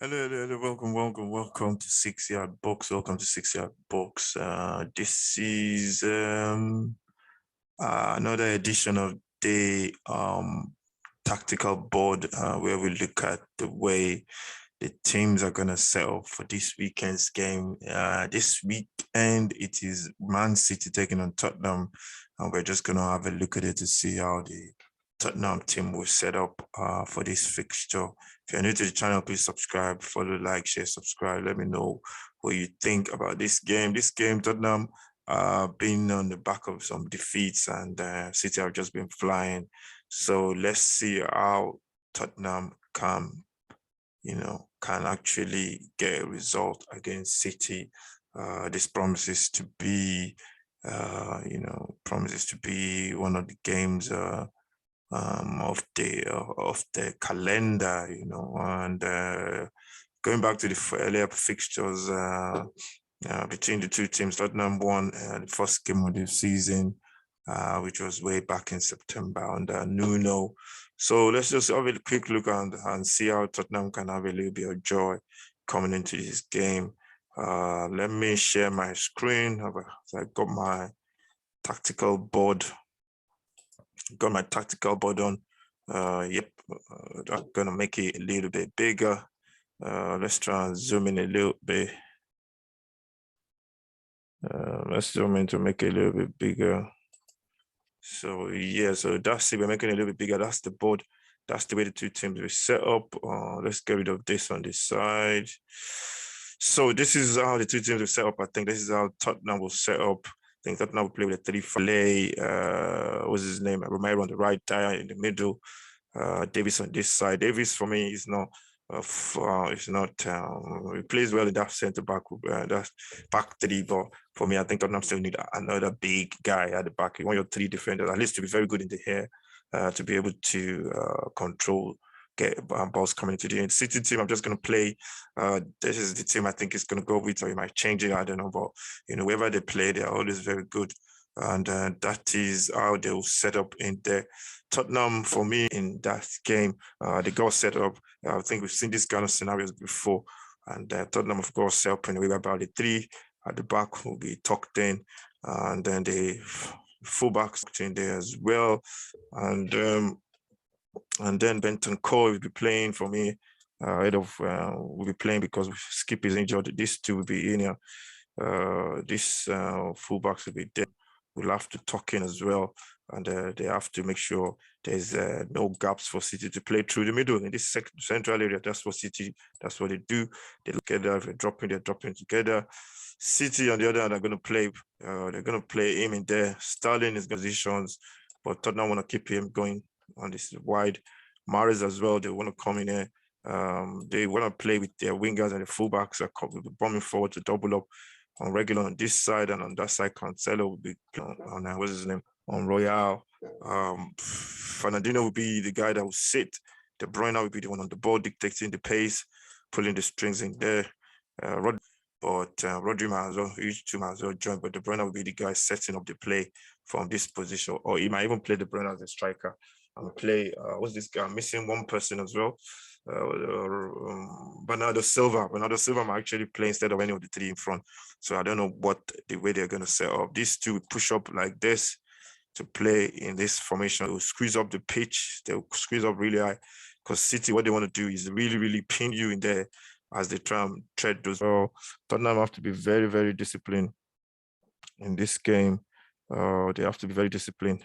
Hello. Welcome to 6 Yard Box. Welcome to 6 Yard Box. This is another edition of the tactical board where we look at the way the teams are gonna set up for this weekend's game. This weekend it is Man City taking on Tottenham, and we're just gonna have a look at it to see how the Tottenham team will set up for this fixture. If you're new to the channel, please subscribe, follow, like, share, subscribe. Let me know what you think about this game. This game, Tottenham been on the back of some defeats, and City have just been flying. So let's see how Tottenham can actually get a result against City. This promises to be, one of the games of the calendar, and going back to the earlier fixtures between the two teams. Tottenham won the first game of the season, which was way back in September under Nuno. So let's just have a quick look and see how Tottenham can have a little bit of joy coming into this game. Let me share my screen. I got my tactical board. On. I'm gonna make it a little bit bigger. Let's try and zoom in a little bit. Let's zoom in to make it a little bit bigger. So yeah, so that's it. We're making it a little bit bigger. That's the board. That's the way the two teams will set up. Let's get rid of this on this side. So this is how the two teams will set up. I think this is how Tottenham will set up. I think Tottenham will play with a 3-5. What's his name? Romero on the right, Dyer in the middle. Davis on this side. Davis for me is not. He plays well in that centre back, that back three. But for me, I think Tottenham still need another big guy at the back. You want your three defenders at least to be very good in the air, to be able to control, get balls coming into the City team. I'm just going to play. This is the team I think is going to go with, or you might change it. I don't know, but wherever they play, they're always very good, and that is how they will set up in there. Tottenham, for me, in that game, they got set up. I think we've seen these kind of scenarios before, and Tottenham, of course, set up in a way about the three at the back will be tucked in, and then the fullbacks in there as well, and then Benton Cole will be playing for me. Will be playing because Skip is injured. These two will be in here. These fullbacks will be there. We'll have to tuck in as well, and they have to make sure there's no gaps for City to play through the middle in this central area. That's what City. That's what they do. They look together. If they're dropping together. City on the other hand are going to play. They're going to play him in there. Sterling is positions, but Tottenham want to keep him going on this wide. Mahrez as well. They want to come in here. They want to play with their wingers and the fullbacks are bombing forward to double up on regular on this side, and on that side, Cancelo will be on what's his name, on Royale. Fernandinho will be the guy that will sit. De Bruyne will be the one on the ball, dictating the pace, pulling the strings in there. Rodri might as well, each two might as well join, but De Bruyne will be the guy setting up the play from this position, or he might even play De Bruyne as a striker and play. What's this guy? I'm missing one person as well. Bernardo Silva. Bernardo Silva might actually play instead of any of the three in front. So I don't know what the way they're going to set up. These two push up like this to play in this formation. They'll squeeze up the pitch. They'll squeeze up really high. Because City, what they want to do is really, really pin you in there as they try and tread those. So Tottenham have to be very, very disciplined in this game. They have to be very disciplined.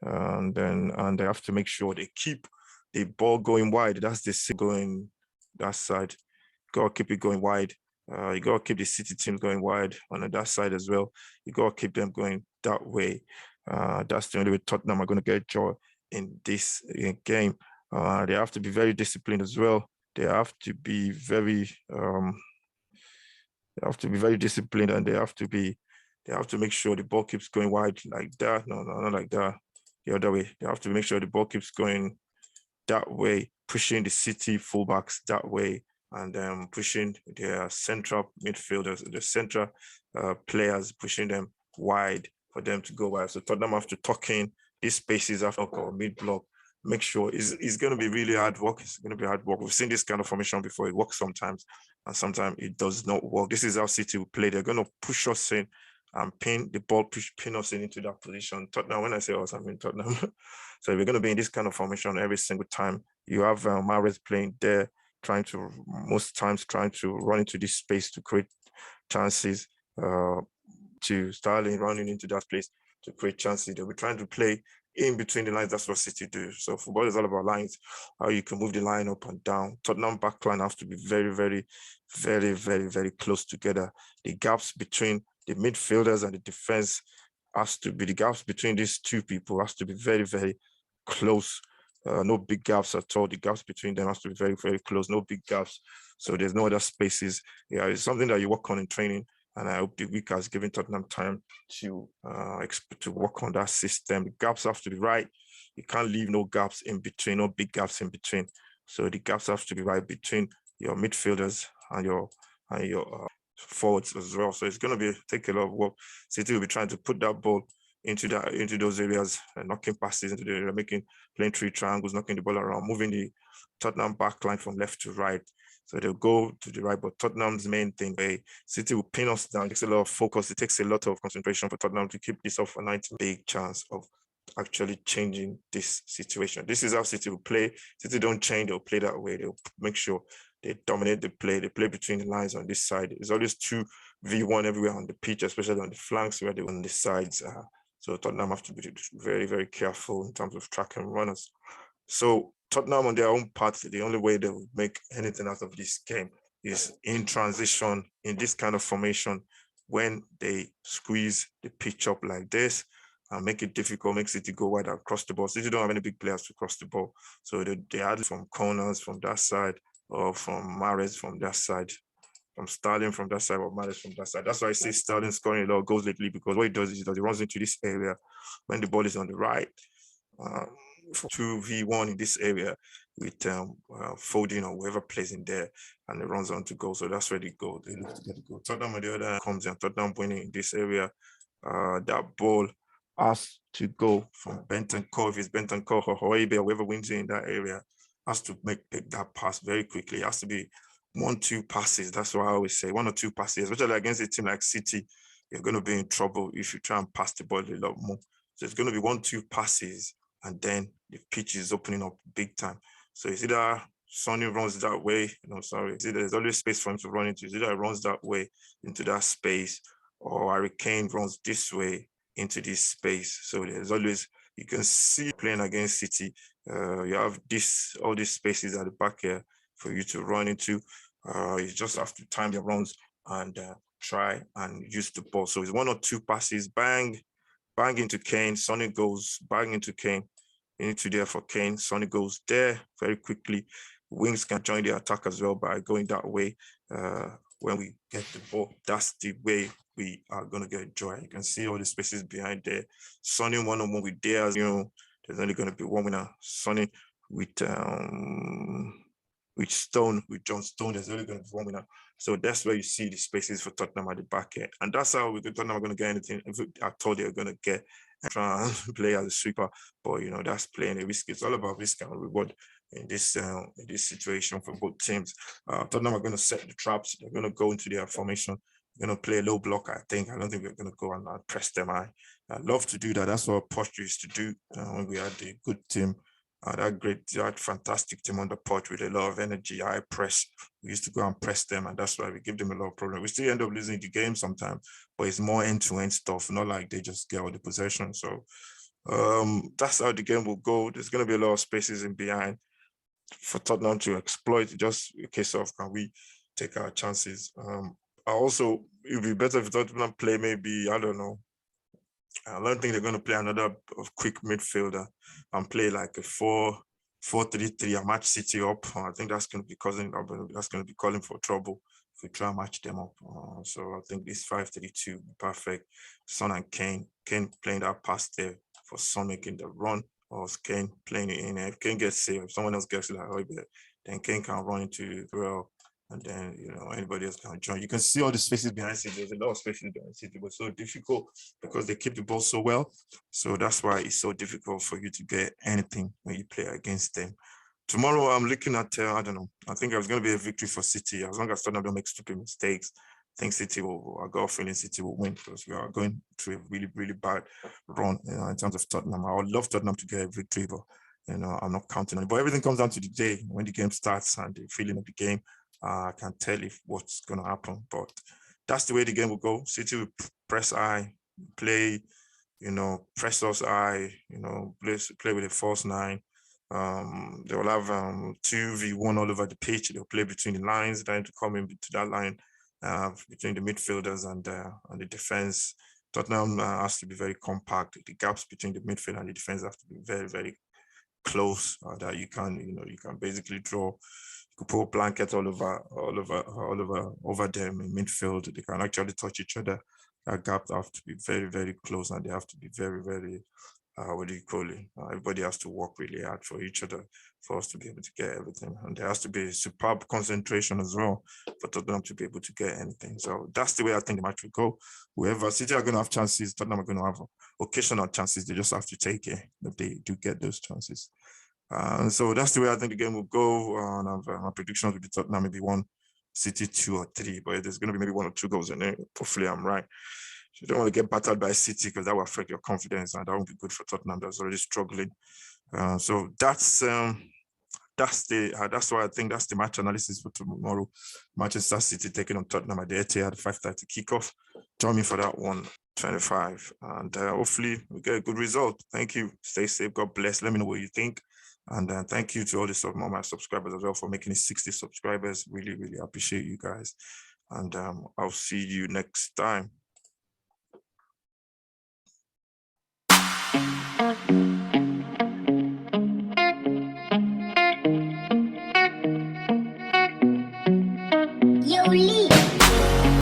And they have to make sure they keep the ball going wide. That's the going that side. You gotta keep it going wide. You gotta keep the City team going wide on that side as well. You gotta keep them going that way. That's the only way Tottenham are gonna get joy in this game. They have to be very disciplined as well. They have to be very disciplined, and they have to make sure the ball keeps going wide like that. No, not like that. The other way. They have to make sure the ball keeps going that way, pushing the City fullbacks that way, and pushing their central midfielders, the central players, pushing them wide for them to go wide. So Tottenham have to tuck in these spaces after mid block make sure it's going to be really hard work. It's going to be hard work. We've seen this kind of formation before. It works sometimes, and sometimes it does not work. This is how City will play. They're going to push us in and pin the ball, pin us into that position. Tottenham, when I say us, I mean Tottenham. So we're going to be in this kind of formation every single time. You have Mahrez playing there, most times trying to run into this space to create chances. To Sterling running into that place to create chances. They'll be trying to play in between the lines. That's what City do. So football is all about lines, how you can move the line up and down. Tottenham backline has to be very, very, very, very, very close together. The gaps between the midfielders and the defense the gaps between these two people has to be very, very close. No big gaps at all. The gaps between them has to be very, very close. No big gaps. So there's no other spaces. Yeah, it's something that you work on in training. And I hope the week has given Tottenham time to work on that system. The gaps have to be right. You can't leave no gaps in between, no big gaps in between. So the gaps have to be right between your midfielders and your forwards as well. So it's going to take a lot of work. City will be trying to put that ball into those areas, knocking passes into the area, playing 3 triangles, knocking the ball around, moving the Tottenham backline from left to right. So they'll go to the right, but Tottenham's main thing, City will pin us down. It takes a lot of focus. It takes a lot of concentration for Tottenham to keep this up for 90. Big chance of actually changing this situation. This is how City will play. City don't change, they'll play that way. They'll make sure they dominate the play. They play between the lines on this side. There's always 2v1 everywhere on the pitch, especially on the flanks where they're on the sides. So Tottenham have to be very, very careful in terms of tracking runners. So Tottenham on their own part, the only way they will make anything out of this game is in transition, in this kind of formation, when they squeeze the pitch up like this and make it difficult, make City go wide across the ball. City don't have any big players to cross the ball. So they add from corners from that side or from Mahrez from that side, from Sterling from that side or Mahrez from that side. That's why I say Sterling scoring a lot of goals lately, because what he does is that he runs into this area when the ball is on the right. 2v1 in this area with Foden or whoever plays in there, and it runs on to goal. So that's where they go. They look to get the goal. Tottenham on the other hand comes in. Tottenham winning in this area. That ball has to go from Bentancur. If it's Bentancur or Hoiberg, whoever wins in that area, has to make that pass very quickly. It has to be 1-2 passes. That's what I always say. 1 or 2 passes, especially against a team like City. You're going to be in trouble if you try and pass the ball a lot more. So it's going to be 1-2 passes, and then the pitch is opening up big time. So it's either Sonny runs that way, there's always space for him to run into. It's either he runs that way into that space, or Harry Kane runs this way into this space. So there's always, you can see playing against City, you have all these spaces at the back here for you to run into. You just have to time your runs and try and use the ball. So it's 1 or 2 passes, bang into Kane. Sonny goes bang into Kane. Into there for Kane. Sonny goes there very quickly. Wings can join the attack as well by going that way. When we get the ball, that's the way we are going to get joy. You can see all the spaces behind there. Sonny 1-on-1 with Diaz. There's only going to be one winner. Sonny with Stone, with John Stone, there's only going to be one winner. So that's where you see the spaces for Tottenham at the back end. And that's how Tottenham are going to get anything. I thought they were going to get and try and play as a sweeper, but that's playing a risk. It's all about risk and reward in this situation for both teams. Tottenham are going to set the traps. They're going to go into their formation. They're going to play a low block, I think. I don't think we're going to go and press them. I love to do that. That's what Poch used to do when we had a good team. That fantastic team on the Poch with a lot of energy, high press. We used to go and press them, and that's why we give them a lot of problems. We still end up losing the game sometimes, but it's more end-to-end stuff, not like they just get all the possession. So that's how the game will go. There's going to be a lot of spaces in behind for Tottenham to exploit. Just a case of, can we take our chances? It would be better if Tottenham play maybe, I don't know, I don't think they're going to play another quick midfielder and play like a 4-3-3 and match City up. I think that's going to be calling for trouble if we try and match them up. So I think this 5-3-2 perfect. Son and Kane playing that pass there for Son making the run, or Kane playing it in. If Kane gets saved, if someone else gets it like Hoiberg, then Kane can run into well and then anybody else can join. You can see all the spaces behind City. There's a lot of spaces behind City. It was so difficult because they keep the ball so well. So that's why it's so difficult for you to get anything when you play against them. Tomorrow, I'm looking at, I don't know, I think it's going to be a victory for City. As long as Tottenham don't make stupid mistakes, I think City I got a feeling City will win because we are going through a really, really bad run in terms of Tottenham. I would love Tottenham to get a victory, but, I'm not counting on it. But everything comes down to the day when the game starts and the feeling of the game. I can't tell if what's going to happen, but that's the way the game will go. City will press high, play, press us high, play with a false nine. They will have 2v1 all over the pitch. They'll play between the lines, trying to come into that line between the midfielders and the defense. Tottenham has to be very compact. The gaps between the midfield and the defense have to be very, very close. That you can basically draw. You could put a blanket all over them in midfield. They can actually touch each other. That gap have to be very, very close, and they have to be very, very what do you call it? Everybody has to work really hard for each other for us to be able to get everything. And there has to be superb concentration as well for Tottenham to be able to get anything. So that's the way I think the match will go. Whoever City are going to have chances, Tottenham are going to have occasional chances. They just have to take it if they do get those chances. So that's the way I think the game will go. My predictions will be Tottenham maybe 1, City 2 or 3. But there's going to be maybe 1 or 2 goals in there. Hopefully I'm right. You don't want to get battered by City because that will affect your confidence, and that won't be good for Tottenham that's already struggling. So that's why I think that's the match analysis for tomorrow. Manchester City taking on Tottenham at the Etihad 5:30 kickoff. Join me for that one, 25, and hopefully we get a good result. Thank you. Stay safe. God bless. Let me know what you think. And thank you to all my subscribers as well for making it 60 subscribers. Really, really appreciate you guys. And I'll see you next time.